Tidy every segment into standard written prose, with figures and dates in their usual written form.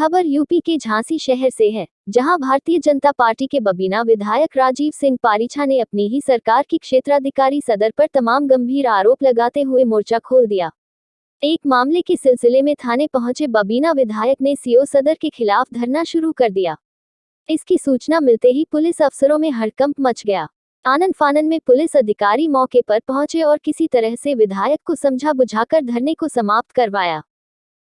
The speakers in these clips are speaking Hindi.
खबर यूपी के झांसी शहर से है, जहां भारतीय जनता पार्टी के बबीना विधायक राजीव सिंह पारीछा ने अपनी ही सरकार की क्षेत्राधिकारी सदर पर तमाम गंभीर आरोप लगाते हुए मोर्चा खोल दिया। एक मामले के सिलसिले में थाने पहुंचे बबीना विधायक ने सीओ सदर के खिलाफ धरना शुरू कर दिया। इसकी सूचना मिलते ही पुलिस अफसरों में हड़कंप मच गया। आनन फानन में पुलिस अधिकारी मौके पर पहुंचे और किसी तरह से विधायक को समझा बुझाकर धरने को समाप्त करवाया।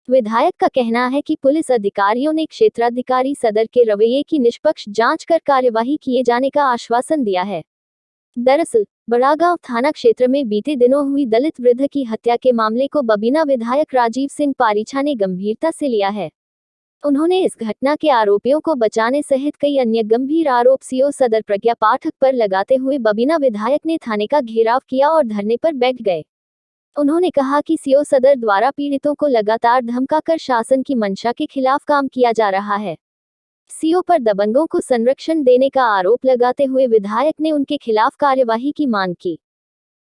विधायक का कहना है कि पुलिस अधिकारियों ने क्षेत्राधिकारी सदर के रवैये की निष्पक्ष जांच कर कार्यवाही किए जाने का आश्वासन दिया है। दरअसल बड़ागांव थाना क्षेत्र में बीते दिनों हुई दलित वृद्ध की हत्या के मामले को बबीना विधायक राजीव सिंह पारीछा ने गंभीरता से लिया है। उन्होंने इस घटना के आरोपियों को बचाने सहित कई अन्य गंभीर आरोप सीओ सदर प्रज्ञा पाठक पर लगाते हुए बबीना विधायक ने थाने का घेराव किया और धरने पर बैठ गए। उन्होंने कहा कि सीओ सदर द्वारा पीड़ितों को लगातार धमकाकर शासन की मंशा के खिलाफ काम किया जा रहा है। सीओ पर दबंगों को संरक्षण देने का आरोप लगाते हुए विधायक ने उनके खिलाफ कार्यवाही की मांग की।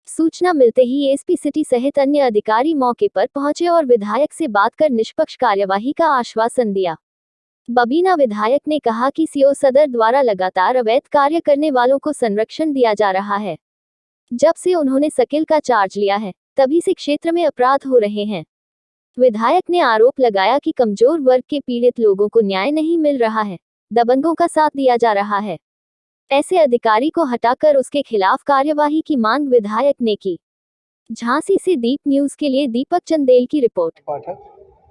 सूचना मिलते ही एसपी सिटी सहित अन्य अधिकारी मौके पर पहुंचे और विधायक से बात कर निष्पक्ष कार्यवाही का आश्वासन दिया। बबीना विधायक ने कहा कि सीओ सदर द्वारा लगातार अवैध कार्य करने वालों को संरक्षण दिया जा रहा है। जब से उन्होंने सकिल का चार्ज लिया है, तभी से क्षेत्र में अपराध हो रहे हैं। विधायक ने आरोप लगाया कि कमजोर वर्ग के पीड़ित लोगों को न्याय नहीं मिल रहा है, दबंगों का साथ दिया जा रहा है। ऐसे अधिकारी को हटाकर उसके खिलाफ कार्यवाही की मांग विधायक ने की। झांसी से दीप न्यूज के लिए दीपक चंदेल की रिपोर्ट। पाठक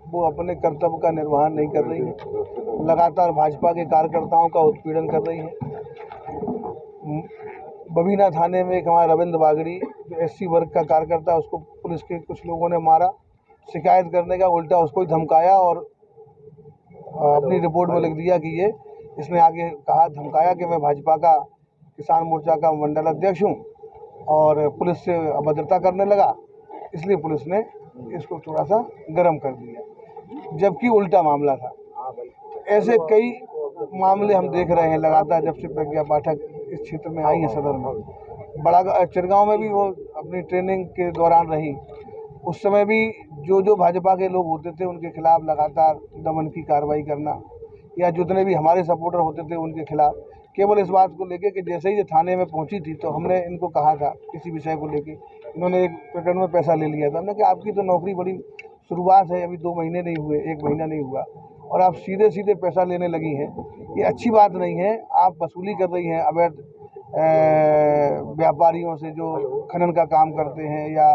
वो अपने कर्तव्य का निर्वहन नहीं कर रही है, लगातार भाजपा के कार्यकर्ताओं का उत्पीड़न कर रही है। बबीना थाने में एक हमारा रविंद्र बागड़ी जो एससी वर्ग का कार्यकर्ता, उसको पुलिस के कुछ लोगों ने मारा। शिकायत करने का उल्टा उसको ही धमकाया और अपनी रिपोर्ट में लिख दिया कि इसने आगे कहा, धमकाया कि मैं भाजपा का किसान मोर्चा का मंडल अध्यक्ष हूँ और पुलिस से अभद्रता करने लगा, इसलिए पुलिस ने इसको थोड़ा सा गर्म कर दिया, जबकि उल्टा मामला था। तो ऐसे कई मामले हम देख रहे हैं लगातार जब से प्रज्ञा पाठक इस क्षेत्र में आई है सदर में। बड़ा चिरगांव में भी वो अपनी ट्रेनिंग के दौरान रही, उस समय भी जो भाजपा के लोग होते थे उनके खिलाफ लगातार दमन की कार्रवाई करना, या जितने भी हमारे सपोर्टर होते थे उनके खिलाफ, केवल इस बात को लेके कि जैसे ही ये थाने में पहुंची थी तो हमने इनको कहा था किसी विषय को लेके, इन्होंने एक प्रकरण में पैसा ले लिया था। हमने कहा आपकी तो नौकरी बड़ी शुरुआत है, अभी 2 महीने नहीं हुए, 1 महीना नहीं हुआ और आप सीधे सीधे पैसा लेने लगी हैं, ये अच्छी बात नहीं है। आप वसूली कर रही हैं अवैध व्यापारियों से जो खनन का काम करते हैं या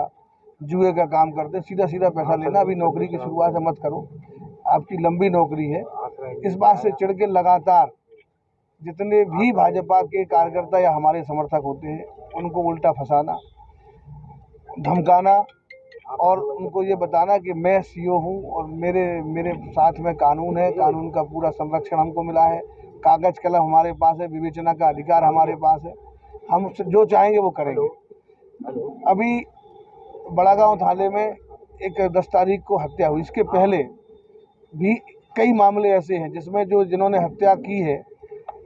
जुए का काम करते हैं, सीधा सीधा पैसा लेना अभी नौकरी की शुरुआत से मत करो, आपकी लंबी नौकरी है। इस बात से चिढ़ के लगातार जितने भी भाजपा के कार्यकर्ता या हमारे समर्थक होते हैं उनको उल्टा फंसाना, धमकाना और उनको ये बताना कि मैं सीओ हूँ और मेरे साथ में कानून है, कानून का पूरा संरक्षण हमको मिला है, कागज कलम हमारे पास है, विवेचना का अधिकार हमारे पास है, हम जो चाहेंगे वो करेंगे। अभी बड़ागांव थाने में एक 10 तारीख को हत्या हुई, इसके पहले भी कई मामले ऐसे हैं जिसमें जिन्होंने हत्या की है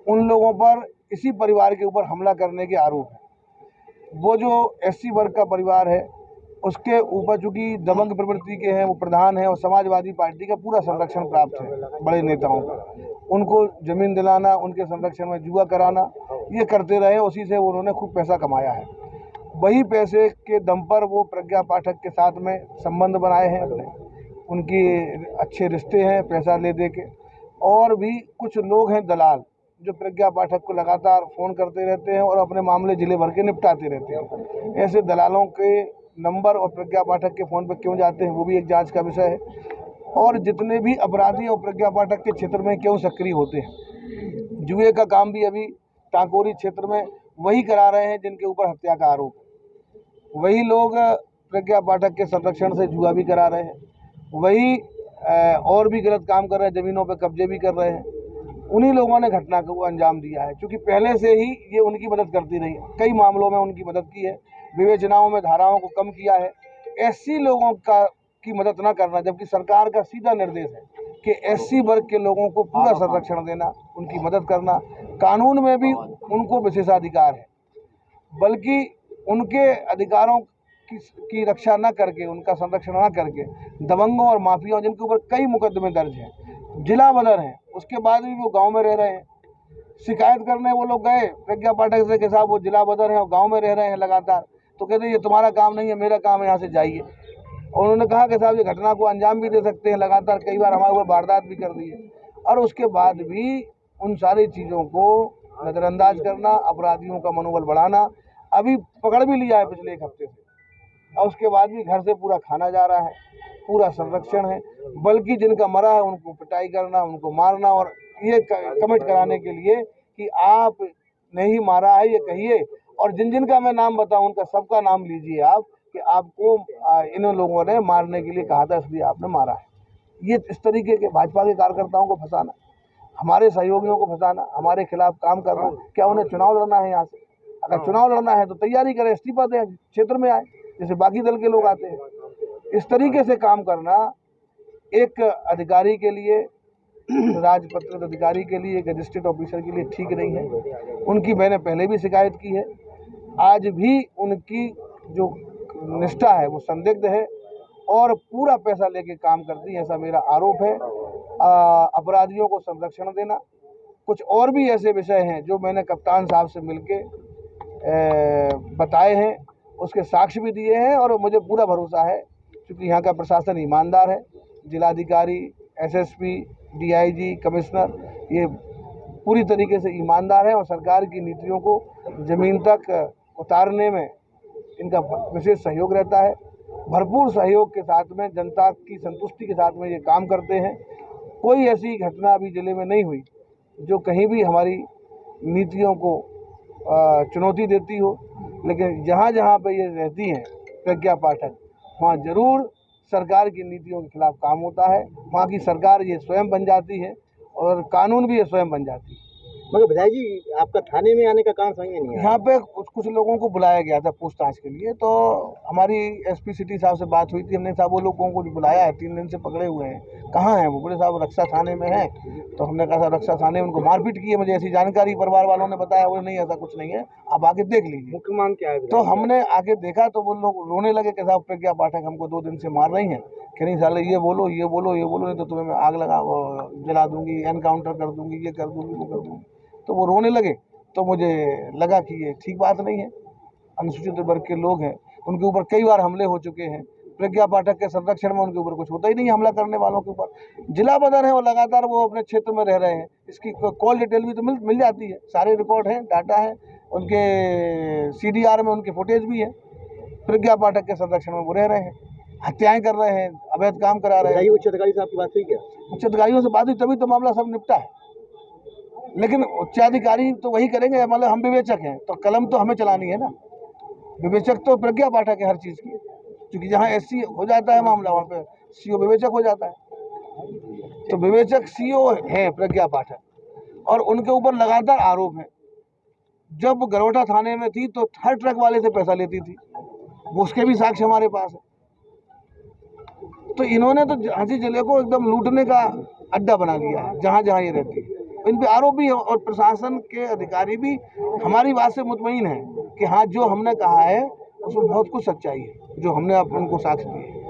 उन लोगों पर इसी परिवार के ऊपर हमला करने के आरोप हैं। वो जो एससी वर्ग का परिवार है उसके ऊपर चूँकि दबंग प्रवृत्ति के हैं, वो प्रधान है और समाजवादी पार्टी का पूरा संरक्षण प्राप्त है बड़े नेताओं का, उनको ज़मीन दिलाना, उनके संरक्षण में जुआ कराना, ये करते रहे, उसी से उन्होंने खूब पैसा कमाया है। वही पैसे के दम पर वो प्रज्ञा पाठक के साथ में संबंध बनाए हैं अपने, उनकी अच्छे रिश्ते हैं पैसा ले दे के। और भी कुछ लोग हैं दलाल जो प्रज्ञा पाठक को लगातार फ़ोन करते रहते हैं और अपने मामले जिले भर के निपटाते रहते हैं। ऐसे दलालों के नंबर और प्रज्ञा पाठक के फ़ोन पर क्यों जाते हैं वो भी एक जांच का विषय है। और जितने भी अपराधी और प्रज्ञा पाठक के क्षेत्र में क्यों सक्रिय होते हैं, जुए का काम भी अभी टाकोरी क्षेत्र में वही करा रहे हैं जिनके ऊपर हत्या का आरोप है। वही लोग प्रज्ञा पाठक के संरक्षण से जुआ भी करा रहे हैं, वही और भी गलत काम कर रहे हैं, ज़मीनों पर कब्जे भी कर रहे हैं। उन्हीं लोगों ने घटना को अंजाम दिया है, क्योंकि पहले से ही ये उनकी मदद करती रही, कई मामलों में उनकी मदद की है, विवेचनाओं में धाराओं को कम किया है। एससी लोगों की मदद न करना, जबकि सरकार का सीधा निर्देश है कि एससी वर्ग के लोगों को पूरा संरक्षण देना, उनकी मदद करना, कानून में भी उनको विशेषाधिकार है, बल्कि उनके अधिकारों की रक्षा न करके, उनका संरक्षण न करके दबंगों और माफियाओं जिनके ऊपर कई मुकदमे दर्ज हैं जिला बदर हैं, उसके बाद भी वो गांव में रह रहे हैं। शिकायत करने वो लोग गए प्रज्ञा पाठक से कि साहब वो जिला बदर हैं और गांव में रह रहे हैं लगातार, तो कहते ये तुम्हारा काम नहीं है, मेरा काम है, यहाँ से जाइए। और उन्होंने कहा कि साहब ये घटना को अंजाम भी दे सकते हैं, लगातार कई बार हमारे ऊपर वारदात भी कर दी है। और उसके बाद भी उन सारी चीज़ों को नज़रअंदाज करना, अपराधियों का मनोबल बढ़ाना, अभी पकड़ भी लिया है पिछले 1 हफ्ते से, और उसके बाद भी घर से पूरा खाना जा रहा है, पूरा संरक्षण है, बल्कि जिनका मरा है उनको पिटाई करना, उनको मारना, और ये कमिट कराने के लिए कि आप नहीं मारा है ये कहिए, और जिन जिन का मैं नाम बताऊं उनका सबका नाम लीजिए आप कि आपको इन लोगों ने मारने के लिए कहा था इसलिए आपने मारा है। ये इस तरीके के भाजपा के कार्यकर्ताओं को फंसाना, हमारे सहयोगियों को फंसाना, हमारे खिलाफ काम करना। क्या उन्हें चुनाव लड़ना है? यहाँ से अगर चुनाव लड़ना है तो तैयारी करें, इस्तीफा दें, क्षेत्र में आए जैसे बाकी दल के लोग आते हैं। इस तरीके से काम करना एक अधिकारी के लिए, राजपत्रित अधिकारी के लिए, एक रजिस्ट्रेट ऑफिसर के लिए ठीक नहीं है। उनकी मैंने पहले भी शिकायत की है, आज भी उनकी जो निष्ठा है वो संदिग्ध है और पूरा पैसा लेके काम करती है, ऐसा मेरा आरोप है। अपराधियों को संरक्षण देना, कुछ और भी ऐसे विषय हैं जो मैंने कप्तान साहब से मिलके बताए हैं, उसके साक्ष्य भी दिए हैं, और मुझे पूरा भरोसा है क्योंकि यहाँ का प्रशासन ईमानदार है। जिलाधिकारी, एसएसपी, डीआईजी, कमिश्नर ये पूरी तरीके से ईमानदार हैं और सरकार की नीतियों को ज़मीन तक उतारने में इनका विशेष सहयोग रहता है। भरपूर सहयोग के साथ में, जनता की संतुष्टि के साथ में ये काम करते हैं। कोई ऐसी घटना अभी जिले में नहीं हुई जो कहीं भी हमारी नीतियों को चुनौती देती हो, लेकिन जहाँ जहाँ पे ये रहती हैं प्रज्ञा पाठक, वहाँ ज़रूर सरकार की नीतियों के खिलाफ काम होता है। वहाँ की सरकार ये स्वयं बन जाती है और कानून भी ये स्वयं बन जाती है। मगर विधायक जी, आपका थाने में आने का काम समझ में नहीं आया। यहाँ पे कुछ लोगों को बुलाया गया था पूछताछ के लिए, तो हमारी एसपी सिटी साहब से बात हुई थी, हमने साहब वो लोगों को बुलाया है, 3 दिन से पकड़े हुए हैं, कहाँ हैं वो? बोले साहब रक्षा थाने में है। तो हमने कहा साहब रक्षा थाने में उनको मारपीट की है, मुझे ऐसी जानकारी परिवार वालों ने बताया। वो नहीं, ऐसा कुछ नहीं है, आप आके देख लीजिए। मुख्य मांग क्या है? तो हमने आके देखा तो वो लोग रोने लगे कि साहब प्रज्ञा पाठक हमको 2 दिन से मार रही हैं, कि नहीं साले ये बोलो ये बोलो ये बोलो, नहीं तो तुम्हें मैं आग जला दूंगी, एनकाउंटर कर दूंगी, ये कर दूंगी वो कर दूंगी। तो वो रोने लगे, तो मुझे लगा कि ये ठीक बात नहीं है। अनुसूचित वर्ग के लोग हैं, उनके ऊपर कई बार हमले हो चुके हैं, प्रज्ञा पाठक के संरक्षण में उनके ऊपर कुछ होता ही नहीं, हमला करने वालों के ऊपर। जिला बदर है और लगातार वो अपने क्षेत्र में रह रहे हैं, इसकी कॉल डिटेल भी तो मिल जाती है, सारे रिकॉर्ड हैं, डाटा है, उनके CDR में उनके फुटेज भी है। प्रज्ञा पाठक के संरक्षण में वो रह रहे हैं, हत्याएं कर रहे हैं, अवैध काम करा रहे हैं। उच्च अधिकारी साहब की बात हुई क्या? उच्च अधिकारियों से बात हुई तभी तो मामला सब निपटा है, लेकिन उच्चाधिकारी तो वही करेंगे, मतलब हम विवेचक हैं तो कलम तो हमें चलानी है ना। विवेचक तो प्रज्ञा पाठक है हर चीज़ की, क्योंकि जहाँ SC हो जाता है मामला वहाँ पे CO विवेचक हो जाता है। तो विवेचक CO है प्रज्ञा पाठक, और उनके ऊपर लगातार आरोप है। जब गरोटा थाने में थी तो हर ट्रक वाले से पैसा लेती थी, उसके भी साक्ष्य हमारे पास है। तो इन्होंने तो झांसी जिले को एकदम लूटने का अड्डा बना दिया है, जहाँ जहाँ ये रहती है। इन पे आरोप भी है और प्रशासन के अधिकारी भी हमारी बात से मुतमईन है कि हाँ जो हमने कहा है उसमें बहुत कुछ सच्चाई है, जो हमने उनको साक्ष्य दिए।